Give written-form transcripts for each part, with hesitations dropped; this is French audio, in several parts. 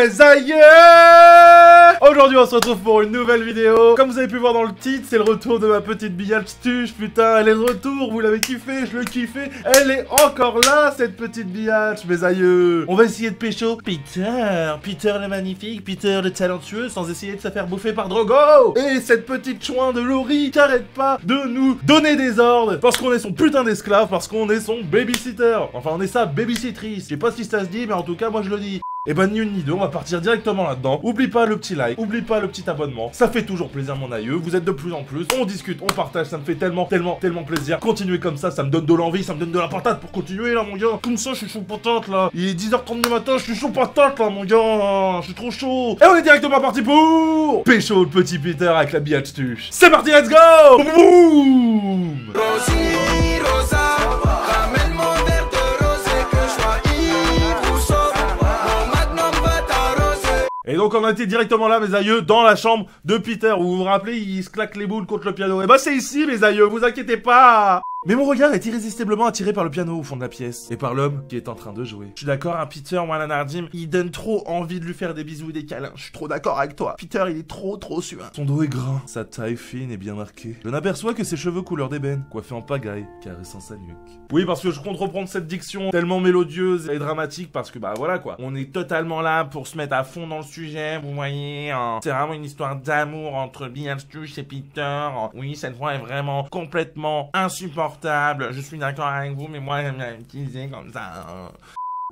mes aïeux! Aujourd'hui on se retrouve pour une nouvelle vidéo. Comme vous avez pu voir dans le titre, c'est le retour de ma petite biatch-tuche. Putain, elle est de retour, vous l'avez kiffé, je le kiffais. Elle est encore là, cette petite biatch, mes aïeux. On va essayer de pécho Peter le magnifique, Peter le talentueux, sans essayer de se faire bouffer par Drogo. Et cette petite chouin de Laurie qui arrête pas de nous donner des ordres, parce qu'on est son putain d'esclave, parce qu'on est son babysitter. Enfin, on est sa babysittrice. Je sais pas si ça se dit, mais en tout cas, moi je le dis. Et bah ni une ni deux, on va partir directement là-dedans. Oublie pas le petit like, oublie pas le petit abonnement. Ça fait toujours plaisir mon aïeux, vous êtes de plus en plus. On discute, on partage, ça me fait tellement plaisir. Continuez comme ça me donne de l'envie, ça me donne de la patate pour continuer là mon gars. Comme ça je suis chaud patate là. Il est 10h30 du matin, je suis chaud patate là mon gars. Je suis trop chaud. Et on est directement parti pour pécho le petit Peter avec la biatch-tuche. C'est parti, let's go. Boum. Et donc on a été directement là mes aïeux, dans la chambre de Peter, où vous vous rappelez, il se claque les boules contre le piano. Et bah c'est ici mes aïeux, vous inquiétez pas. Mais mon regard est irrésistiblement attiré par le piano au fond de la pièce, et par l'homme qui est en train de jouer. Je suis d'accord, hein, Peter, moi la Nardim, il donne trop envie de lui faire des bisous et des câlins. Je suis trop d'accord avec toi. Peter, il est trop suin. Son dos est gras, sa taille fine et bien marquée. Je n'aperçois que ses cheveux couleur d'ébène, coiffés en pagaille, caressant sa nuque. Oui, parce que je compte reprendre cette diction tellement mélodieuse et dramatique, parce que bah voilà quoi. On est totalement là pour se mettre à fond dans le sujet, vous voyez. Hein. C'est vraiment une histoire d'amour entre biatch-tuche et Peter. Oui, cette voix est vraiment complètement insupportable. Je suis d'accord avec vous, mais moi j'aime bien l'utiliser comme ça.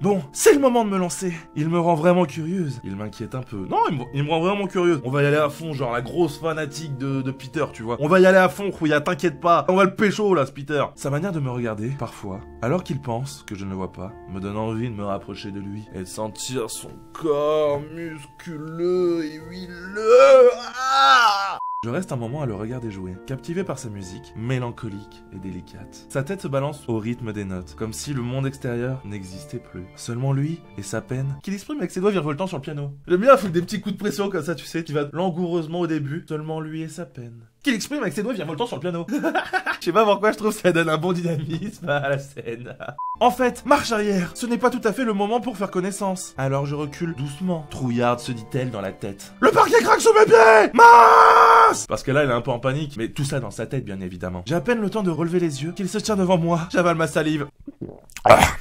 Bon, c'est le moment de me lancer. Il me rend vraiment curieuse. Il m'inquiète un peu. Non, il me rend vraiment curieuse. On va y aller à fond, genre la grosse fanatique de Peter, tu vois. On va y aller à fond, Rouilla, t'inquiète pas. On va le pécho, là, ce Peter. Sa manière de me regarder, parfois, alors qu'il pense que je ne le vois pas, me donne envie de me rapprocher de lui et de sentir son corps musculeux et huileux. Ah! Je reste un moment à le regarder jouer, captivé par sa musique, mélancolique et délicate. Sa tête se balance au rythme des notes, comme si le monde extérieur n'existait plus. Seulement lui et sa peine, qu'il exprime avec ses doigts virevoltants sur le piano. J'aime bien foutre des petits coups de pression comme ça, tu sais, qui va langoureusement au début. Seulement lui et sa peine. Qu'il exprime avec ses doigts virevoltants sur le piano. Je sais pas pourquoi je trouve que ça donne un bon dynamisme à la scène. En fait, marche arrière, ce n'est pas tout à fait le moment pour faire connaissance. Alors je recule doucement. Trouillarde se dit-elle dans la tête. Le parquet craque sous mes pieds. Mince! Parce que là, elle est un peu en panique, mais tout ça dans sa tête, bien évidemment. J'ai à peine le temps de relever les yeux qu'il se tient devant moi. J'avale ma salive.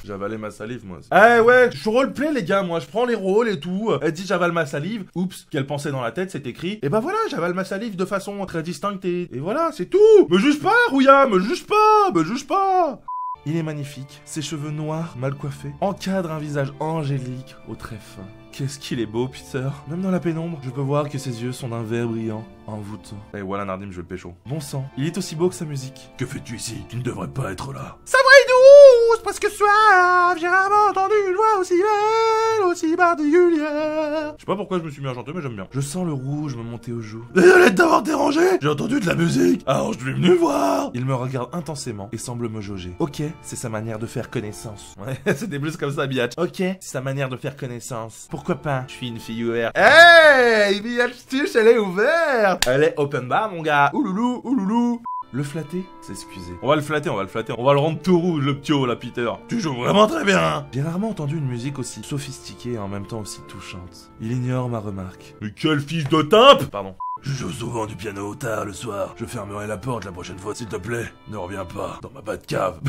J'ai avalé ma salive, moi. Eh ouais, je roleplay, les gars, moi. Je prends les rôles et tout. Elle dit j'avale ma salive. Oups, qu'elle pensait dans la tête, c'est écrit. Et bah voilà, j'avale ma salive de façon très distincte et voilà, c'est tout. Me juge pas, Rouilla, me juge pas. Il est magnifique, ses cheveux noirs, mal coiffés, encadrent un visage angélique aux traits fins. Qu'est-ce qu'il est beau, Peter. Même dans la pénombre, je peux voir que ses yeux sont d'un vert brillant, envoûtant. Et voilà, Nardim, je veux le pécho. Bon sang, il est aussi beau que sa musique. Que fais-tu ici? Tu ne devrais pas être là. Sa voix est douce, presque suave. J'ai rarement entendu une voix aussi belle, aussi particulière. Je sais pas pourquoi je me suis mis à chanter, mais j'aime bien. Je sens le rouge me monter aux joues. Désolé de t'avoir dérangé. J'ai entendu de la musique, alors je suis venu voir. Il me regarde intensément et semble me jauger. Ok, c'est sa manière de faire connaissance. Ouais, c'était plus comme ça, biatch. Ok, c'est sa manière de faire connaissance. Pourquoi pas? Je suis une fille ouverte. Hey, biatch-tuche, elle est ouverte. Elle est open bar, mon gars. Ouloulou, ouloulou. Le flatter, s'excuser. On va le flatter. On va le rendre tout rouge, le ptio, là, Peter. Tu joues vraiment très bien. J'ai rarement entendu une musique aussi sophistiquée et en même temps aussi touchante. Il ignore ma remarque. Mais quel fils de timpe! Pardon. Je joue souvent du piano tard le soir. Je fermerai la porte la prochaine fois, s'il te plaît. Ne reviens pas dans ma Batcave.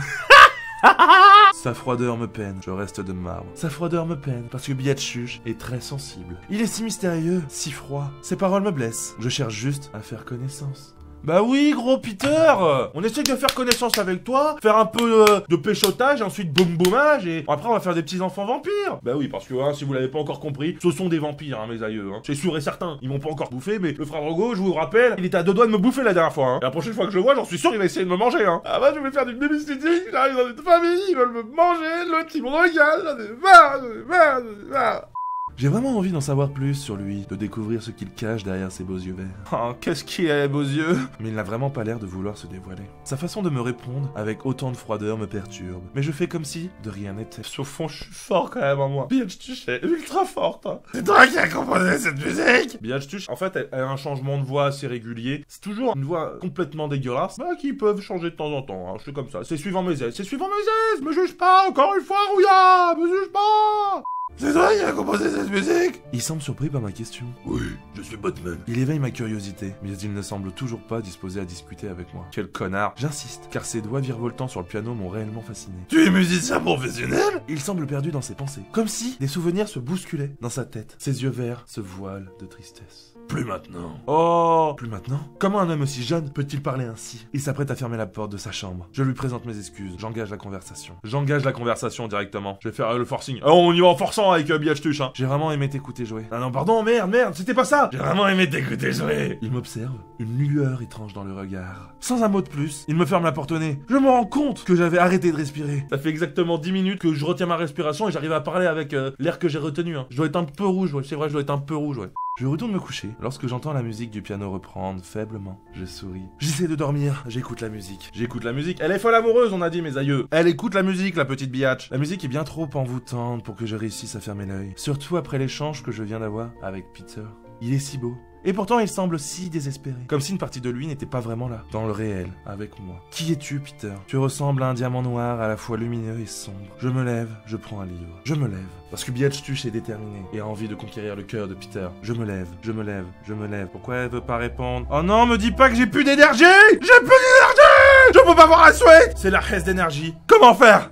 Sa froideur me peine, je reste de marbre. Sa froideur me peine, parce que biatch-tuche est très sensible. Il est si mystérieux, si froid. Ses paroles me blessent. Je cherche juste à faire connaissance. Bah oui, gros Peter. On essaie de faire connaissance avec toi, faire un peu de péchotage, et ensuite boum boumage, et après on va faire des petits enfants vampires. Bah oui, parce que hein, si vous l'avez pas encore compris, ce sont des vampires, hein, mes aïeux. Hein. C'est sûr et certain, ils m'ont pas encore bouffé, mais le frère Drogo, je vous rappelle, il était à deux doigts de me bouffer la dernière fois. Hein. Et la prochaine fois que je le vois, j'en suis sûr, il va essayer de me manger. Hein. Ah bah je vais faire du babysitting, j'arrive dans une famille, ils veulent me manger, le petit me regarde, j'en ai marre. J'ai vraiment envie d'en savoir plus sur lui, de découvrir ce qu'il cache derrière ses beaux yeux verts. Oh, qu'est-ce qu'il a les beaux yeux! Mais il n'a vraiment pas l'air de vouloir se dévoiler. Sa façon de me répondre avec autant de froideur me perturbe. Mais je fais comme si de rien n'était. Au fond, je suis fort quand même en moi. biatch-tuche est ultra forte. Hein. C'est toi qui as composé cette musique! biatch-tuche, en fait, elle a un changement de voix assez régulier. C'est toujours une voix complètement dégueulasse, bah, qui peuvent changer de temps en temps. Hein. Je fais comme ça. C'est suivant mes aises. Me juge pas, encore une fois, Rouilla! Me juge pas! C'est toi qui as composé cette musique? Il semble surpris par ma question. Oui, je suis Batman. Il éveille ma curiosité, mais il ne semble toujours pas disposé à discuter avec moi. Quel connard. J'insiste, car ses doigts virevoltants sur le piano m'ont réellement fasciné. Tu es musicien professionnel? Il semble perdu dans ses pensées, comme si des souvenirs se bousculaient dans sa tête. Ses yeux verts se voilent de tristesse. Plus maintenant. Oh, plus maintenant? Comment un homme aussi jeune peut-il parler ainsi? Il s'apprête à fermer la porte de sa chambre. Je lui présente mes excuses. J'engage la conversation. J'engage la conversation directement. Je vais faire le forcing. Oh, on y va en forçant avec Biatch-Tuche, hein. J'ai vraiment aimé t'écouter jouer. Ah non, pardon, merde, c'était pas ça. J'ai vraiment aimé t'écouter jouer. Il m'observe, une lueur étrange dans le regard. Sans un mot de plus, il me ferme la porte au nez. Je me rends compte que j'avais arrêté de respirer. Ça fait exactement 10 minutes que je retiens ma respiration et j'arrive à parler avec l'air que j'ai retenu, hein. Je dois être un peu rouge, ouais. C'est vrai, je dois être un peu rouge, ouais. Je retourne me coucher. Lorsque j'entends la musique du piano reprendre faiblement, je souris. J'essaie de dormir, j'écoute la musique. J'écoute la musique. Elle est folle amoureuse, on a dit, mes aïeux. Elle écoute la musique, la petite biatch. La musique est bien trop envoûtante pour que je réussisse à fermer l'œil. Surtout après l'échange que je viens d'avoir avec Peter. Il est si beau. Et pourtant, il semble si désespéré. Comme si une partie de lui n'était pas vraiment là, dans le réel, avec moi. Qui es-tu, Peter? Tu ressembles à un diamant noir à la fois lumineux et sombre. Je me lève, je prends un livre. Je me lève. Parce que Biatch-Tuche est déterminé et a envie de conquérir le cœur de Peter. Je me lève, je me lève, je me lève. Pourquoi elle veut pas répondre? Oh non, me dis pas que j'ai plus d'énergie! J'ai plus d'énergie! Je peux pas avoir un souhait! C'est la reste d'énergie. Comment faire?